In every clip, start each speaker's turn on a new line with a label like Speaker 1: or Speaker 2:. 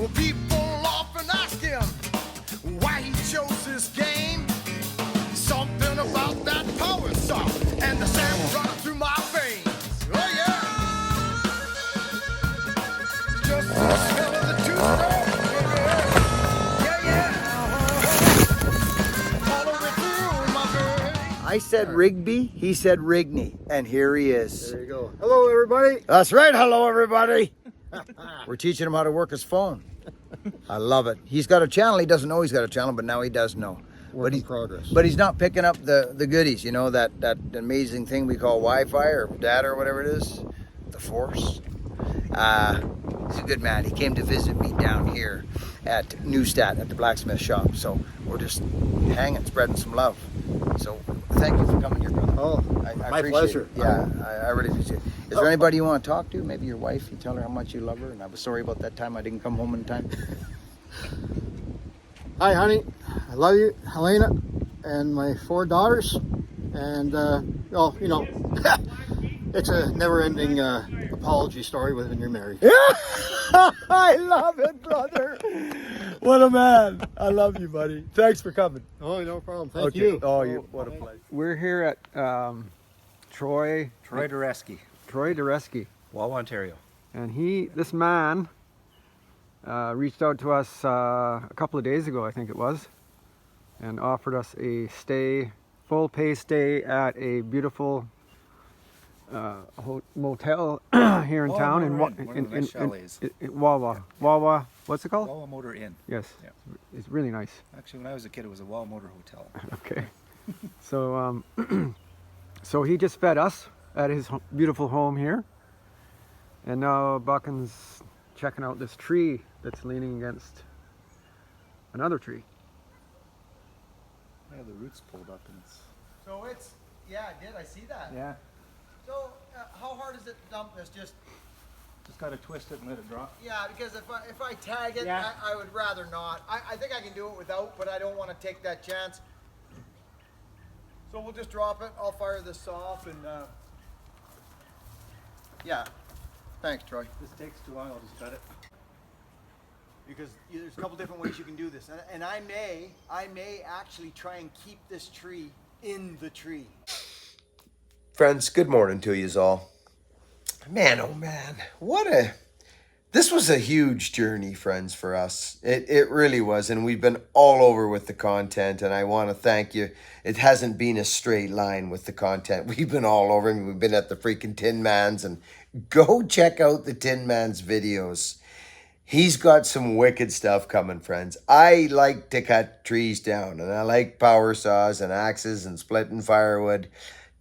Speaker 1: Well, people often ask him why he chose this game. Something about that power saw and the sand running through my veins. Oh yeah, just the smell of the two-stroke. I said Rigby, he said Rigney, and here he is.
Speaker 2: There you go. Hello, everybody.
Speaker 1: That's right, hello, everybody. We're teaching him how to work his phone. I love it. He's got a channel. He doesn't know he's got a channel, but now he does know.
Speaker 2: Work in progress.
Speaker 1: But he's not picking up the goodies, you know, that amazing thing we call Wi-Fi or data or whatever it is, the Force. He's a good man. He came to visit me down here at Neustadt at the blacksmith shop. So we're just hanging, spreading some love. So thank you for coming here, brother.
Speaker 2: Oh,
Speaker 1: I
Speaker 2: my
Speaker 1: appreciate
Speaker 2: pleasure.
Speaker 1: It. Yeah, I really appreciate it. Is there anybody you want to talk to? Maybe your wife. You tell her how much you love her. And I was sorry about that time I didn't come home in time.
Speaker 2: Hi, honey. I love you, Helena, and my 4 daughters. And, well, you know, it's a never-ending apology story when you're married.
Speaker 1: Yeah, I love it, brother. What a man. I love you, buddy. Thanks for coming.
Speaker 2: Oh, no problem. Thank you.
Speaker 1: Oh, what a pleasure.
Speaker 3: We're here at Troy
Speaker 4: Dureski,
Speaker 3: Dureski,
Speaker 4: Wawa, Ontario.
Speaker 3: and this man reached out to us a couple of days ago, I think it was, and offered us a full pay stay at a beautiful motel here in town in Wawa. Wawa, what's it called?
Speaker 4: Wawa Motor Inn.
Speaker 3: Yes,
Speaker 4: Yeah.
Speaker 3: it's really nice.
Speaker 4: Actually, when I was a kid, it was a Wawa Motor Hotel.
Speaker 3: Okay. So so he just fed us at his beautiful home here, and now Buchan's checking out this tree that's leaning against another tree.
Speaker 4: Yeah, the roots pulled up and it's...
Speaker 1: So yeah, I did. I see that.
Speaker 4: Yeah,
Speaker 1: So how hard is it to dump this? Just
Speaker 4: got to twist it and let it drop.
Speaker 1: yeah, because if I tag it,
Speaker 4: Yeah.
Speaker 1: I would rather not. I think I can do it without, but I don't want to take that chance. So we'll just drop it. I'll fire this off and yeah. Thanks, Troy.
Speaker 4: This takes too long, I'll just cut it.
Speaker 1: Because there's a couple different ways you can do this, and I may actually try and keep this tree in the tree.
Speaker 5: Friends, good morning to yous all. Man, oh man, this was a huge journey, friends, for us. It really was, and we've been all over with the content, and I want to thank you. It hasn't been a straight line with the content. We've been all over, and we've been at the freaking Tin Man's, and go check out the Tin Man's videos. He's got some wicked stuff coming, friends. I like to cut trees down, and I like power saws and axes and splitting firewood.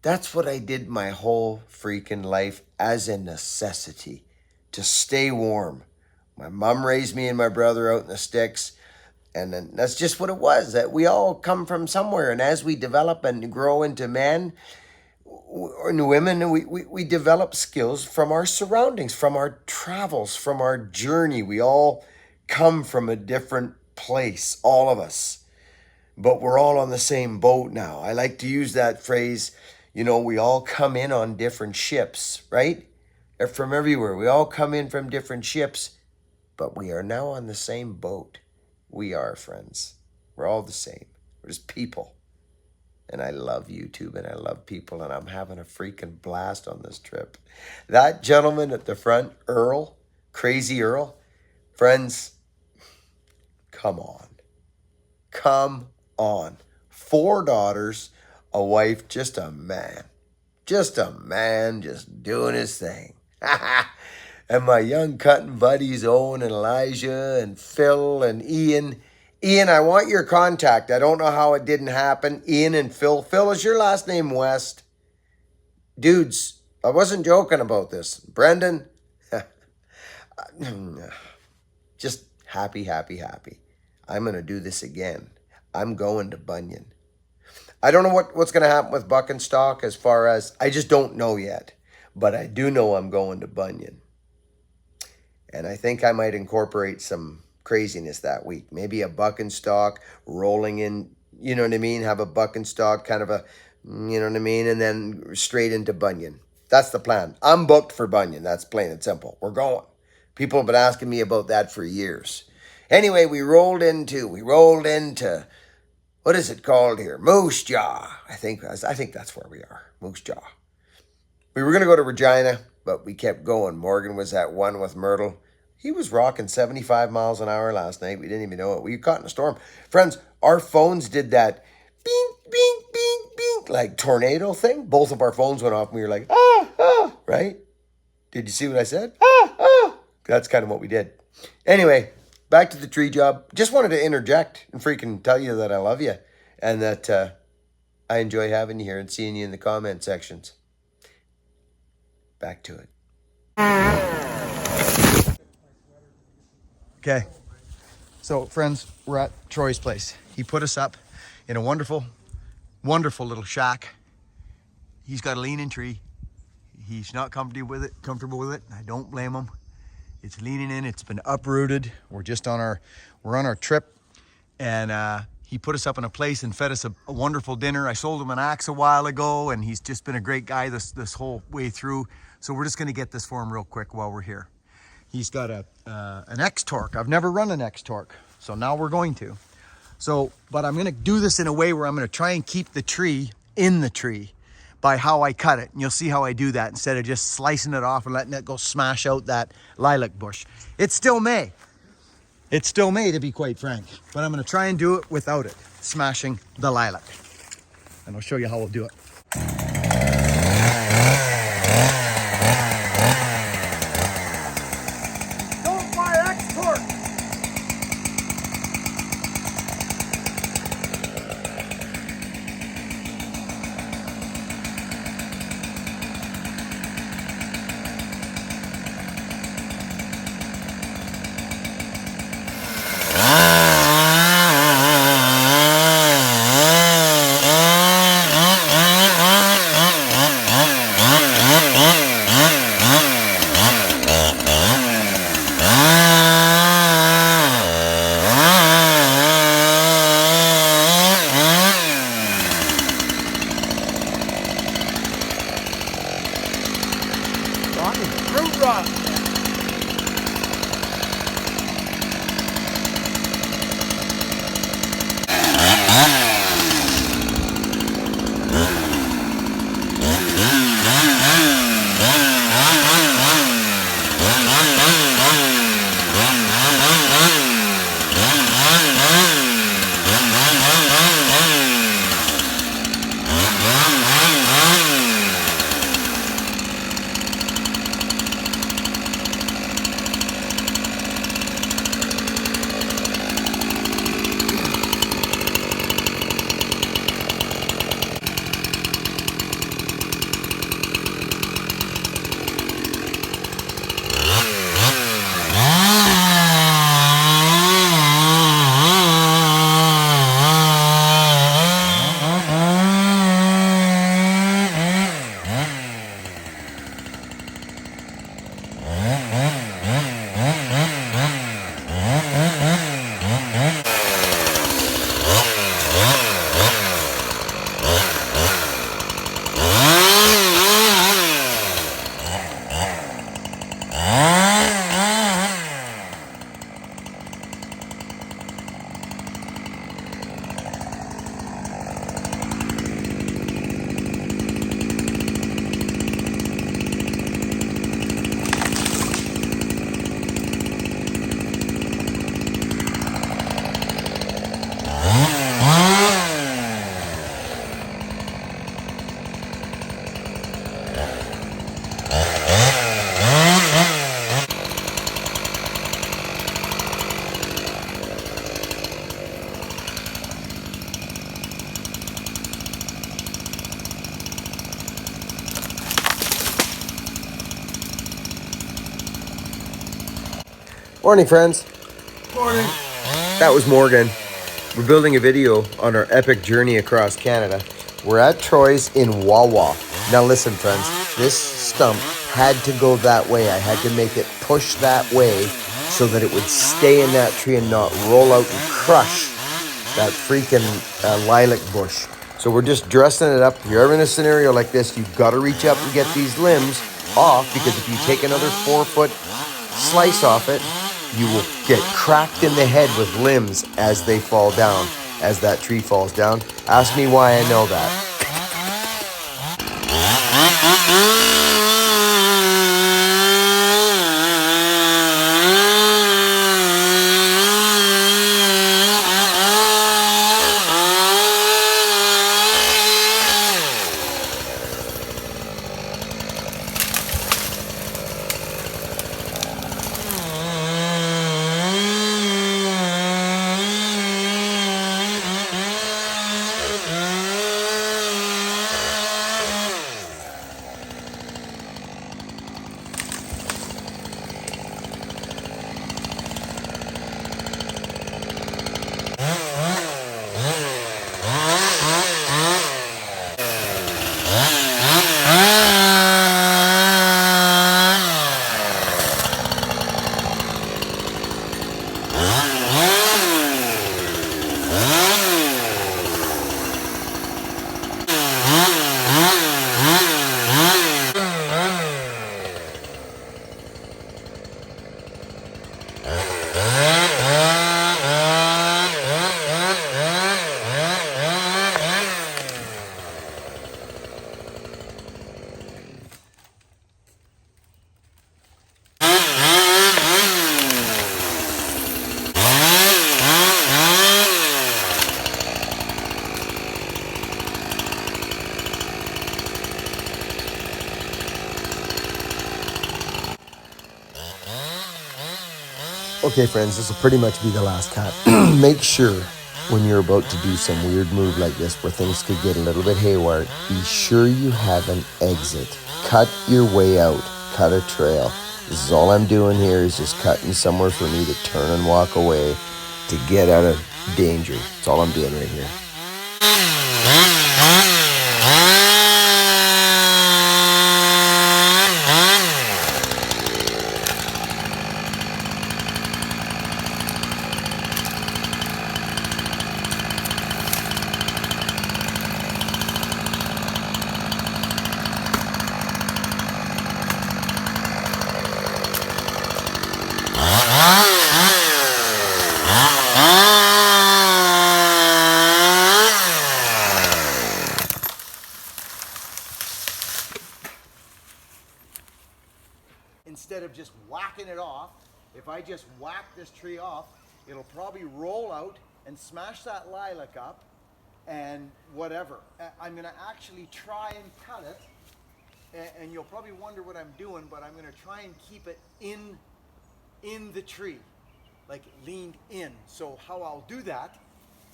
Speaker 5: That's what I did my whole freaking life as a necessity to stay warm. My mom raised me and my brother out in the sticks, and then that's just what it was. That we all come from somewhere, and as we develop and grow into men or women, we develop skills from our surroundings, from our travels, from our journey. We all come from a different place, all of us, but we're all on the same boat now. I like to use that phrase, you know, we all come in on different ships, right? They're from everywhere. We all come in from different ships, but we are now on the same boat. We are, friends. We're all the same. We're just people. And I love YouTube and I love people, and I'm having a freaking blast on this trip. That gentleman at the front, Earl, Crazy Earl, friends, come on. Come on. 4 daughters, a wife, just a man just doing his thing. And my young cutting buddies, Owen and Elijah and Phil and Ian. Ian, I want your contact. I don't know how it didn't happen. Ian and Phil. Phil, is your last name West? Dudes, I wasn't joking about this. Brendan, just happy. I'm going to do this again. I'm going to Bunyan. I don't know what's going to happen with Buck and Stock as far as, I just don't know yet. But I do know I'm going to Bunyan. And I think I might incorporate some craziness that week. Maybe a Buck and Stock rolling in, you know what I mean? Have a Buck and Stock kind of a, you know what I mean? And then straight into Bunyan. That's the plan. I'm booked for Bunyan. That's plain and simple. We're going. People have been asking me about that for years. Anyway, we rolled into, what is it called here? Moose Jaw. I think that's where we are. Moose Jaw. We were going to go to Regina, but we kept going. Morgan was at one with Myrtle. He was rocking 75 miles an hour last night. We didn't even know it. We got caught in a storm. Friends, our phones did that bing, bing, bing, bing, like tornado thing. Both of our phones went off and we were like, right? Did you see what I said? That's kind of what we did. Anyway, back to the tree job. Just wanted to interject and freaking tell you that I love you and that I enjoy having you here and seeing you in the comment sections. Back to it. Okay, so friends, we're at Troy's place. He put us up in a wonderful, wonderful little shack. He's got a leaning tree. He's not comfortable with it. I don't blame him. It's leaning in. It's been uprooted. We're on our trip, and he put us up in a place and fed us a wonderful dinner. I sold him an axe a while ago, and he's just been a great guy this whole way through. So we're just going to get this for him real quick while we're here. He's got an Xtorq. I've never run an Xtorq, so now we're going to. But I'm going to do this in a way where I'm going to try and keep the tree in the tree by how I cut it. And you'll see how I do that instead of just slicing it off and letting it go smash out that lilac bush. It's still May. It's still May, to be quite frank. But I'm going to try and do it without it smashing the lilac. And I'll show you how we'll do it. Morning, friends.
Speaker 2: Morning.
Speaker 5: That was Morgan. We're building a video on our epic journey across Canada. We're at Troy's in Wawa. Now listen, friends, this stump had to go that way. I had to make it push that way so that it would stay in that tree and not roll out and crush that freaking lilac bush. So we're just dressing it up. If you're ever in a scenario like this, you've got to reach up and get these limbs off, because if you take another 4 foot slice off it, you will get cracked in the head with limbs as they fall down, as that tree falls down. Ask me why I know that. Okay, friends, this will pretty much be the last cut. Make sure when you're about to do some weird move like this where things could get a little bit haywire, be sure you have an exit. Cut your way out. Cut a trail. This is all I'm doing here is just cutting somewhere for me to turn and walk away to get out of danger. That's all I'm doing right here.
Speaker 1: Instead of just whacking it off, if I just whack this tree off, it'll probably roll out and smash that lilac up and whatever. I'm gonna actually try and cut it, and you'll probably wonder what I'm doing, but I'm gonna try and keep it in the tree, like leaned in. So how I'll do that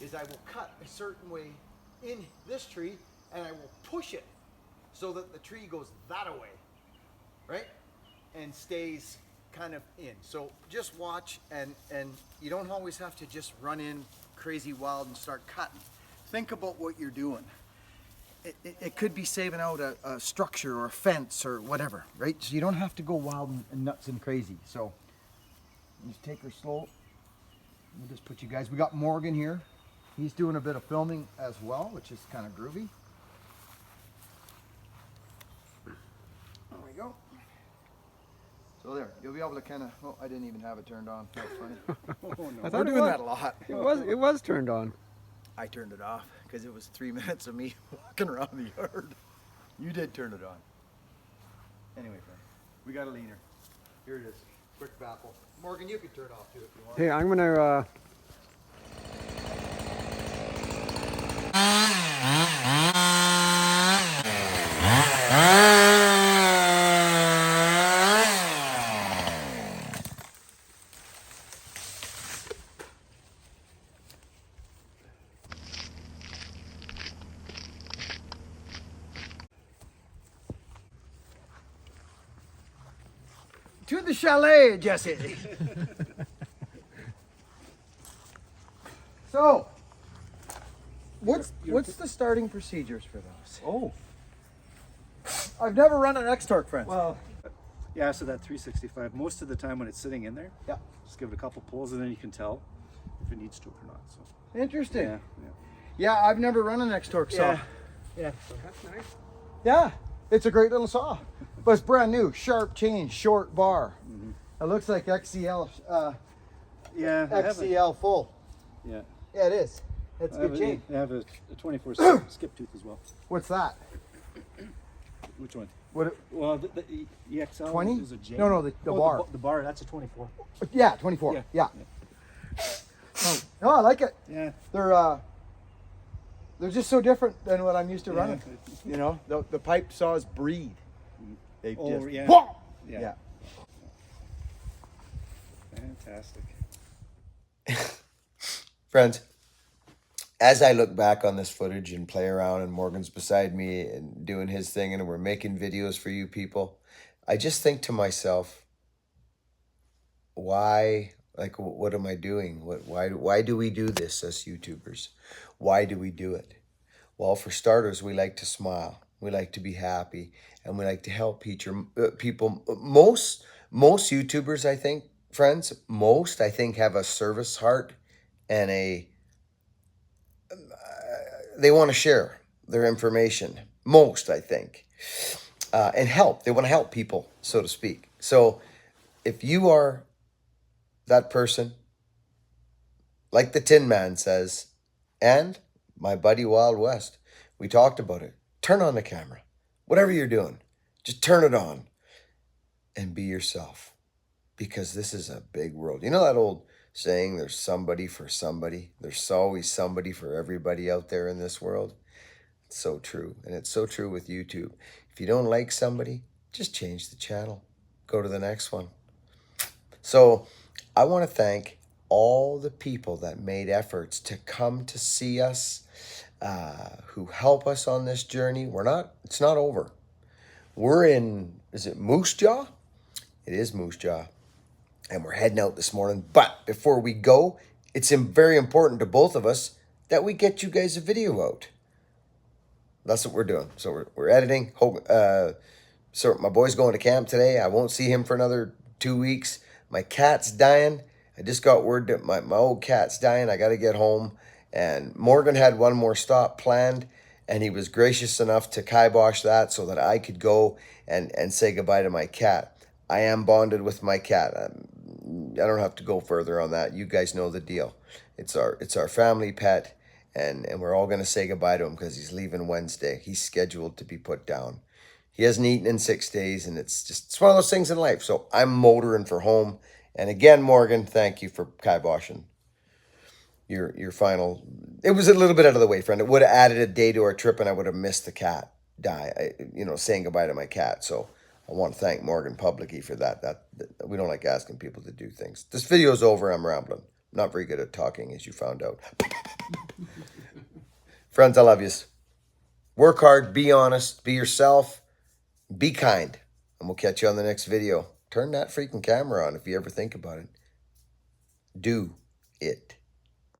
Speaker 1: is I will cut a certain way in this tree and I will push it so that the tree goes that away, right? And stays kind of in. So just watch, and you don't always have to just run in crazy wild and start cutting. Think about what you're doing. It could be saving out a structure or a fence or whatever, right? So you don't have to go wild and nuts and crazy. So just take her slow. We'll just put you guys, we got Morgan here. He's doing a bit of filming as well, which is kind of groovy. There we go. So there, you'll be able to kind of, oh, I didn't even have it turned on. That's funny.
Speaker 3: Oh, no.
Speaker 1: We're doing that a lot.
Speaker 3: It was turned on.
Speaker 1: I turned it off because it was 3 minutes of me walking around the yard. You did turn it on. Anyway, friend, we got a leaner. Here it is. Quick baffle. Morgan, you can turn it off too if you want.
Speaker 3: Hey, I'm gonna
Speaker 1: To the chalet, Jesse. So, what's the starting procedures for those?
Speaker 4: Oh,
Speaker 1: I've never run an Xtorq, friends.
Speaker 4: well, yeah, so that 365, most of the time when it's sitting in there,
Speaker 1: Yeah.
Speaker 4: just give it a couple pulls and then you can tell if it needs to or not. So,
Speaker 1: Interesting.
Speaker 4: yeah.
Speaker 1: Yeah, I've never run an Xtorq saw.
Speaker 4: Yeah.
Speaker 3: that's nice.
Speaker 1: Yeah, it's a great little saw. But it's brand new, sharp change, short bar. It looks like XCL,
Speaker 4: Yeah, I have a,
Speaker 1: XCL full.
Speaker 4: yeah.
Speaker 1: Yeah, it is. That's
Speaker 4: I
Speaker 1: a
Speaker 4: have
Speaker 1: good chain.
Speaker 4: I have a 24 skip tooth as well.
Speaker 1: What's that?
Speaker 4: Which one?
Speaker 1: What?
Speaker 4: Well, the EXL
Speaker 1: 20?
Speaker 4: is a J.
Speaker 1: No, the
Speaker 4: Oh,
Speaker 1: bar.
Speaker 4: The bar, that's a 24.
Speaker 1: Yeah, 24.
Speaker 4: Yeah.
Speaker 1: Yeah. No, I like it.
Speaker 4: Yeah.
Speaker 1: They're just so different than what I'm used to
Speaker 4: Yeah.
Speaker 1: running. You know, the pipe saws breed. They
Speaker 4: Oh,
Speaker 1: just
Speaker 4: yeah.
Speaker 1: whoa!
Speaker 4: Yeah.
Speaker 1: Yeah.
Speaker 4: Fantastic.
Speaker 5: Friends, as I look back on this footage and play around, and Morgan's beside me and doing his thing, and we're making videos for you people, I just think to myself, why, like, what am I doing? Why do we do this as YouTubers? Why do we do it? Well, for starters, we like to smile, we like to be happy, and we like to help people. Most YouTubers, I think, friends, I think have a service heart and they want to share their information. Most, I think, and help. They want to help people, so to speak. So, if you are that person, like the Tin Man says, and my buddy Wild West, we talked about it. Turn on the camera. Whatever you're doing, just turn it on and be yourself, because this is a big world. You know that old saying, there's somebody for somebody? There's always somebody for everybody out there in this world. It's so true. And it's so true with YouTube. If you don't like somebody, just change the channel. Go to the next one. So I want to thank all the people that made efforts to come to see us, who help us on this journey. It's not over. We're in, is it Moose Jaw? It is Moose Jaw. And we're heading out this morning. But before we go, it's very important to both of us that we get you guys a video out. That's what we're doing. So we're editing. So my boy's going to camp today. I won't see him for another 2 weeks. My cat's dying. I just got word that my old cat's dying. I got to get home. And Morgan had one more stop planned, and he was gracious enough to kibosh that so that I could go and say goodbye to my cat. I am bonded with my cat. I don't have to go further on that. You guys know the deal. It's our family pet, and we're all going to say goodbye to him because he's leaving Wednesday. He's scheduled to be put down. He hasn't eaten in 6 days, and it's one of those things in life. So I'm motoring for home. And again, Morgan, thank you for kiboshing your final. It was a little bit out of the way, friend. It would have added a day to our trip, and I would have missed the cat saying goodbye to my cat. So I want to thank Morgan publicly for that. That we don't like asking people to do things. This video's over. I'm rambling. I'm not very good at talking, as you found out. Friends, I love yous. Work hard. Be honest. Be yourself. Be kind. And we'll catch you on the next video. Turn that freaking camera on if you ever think about it. Do it.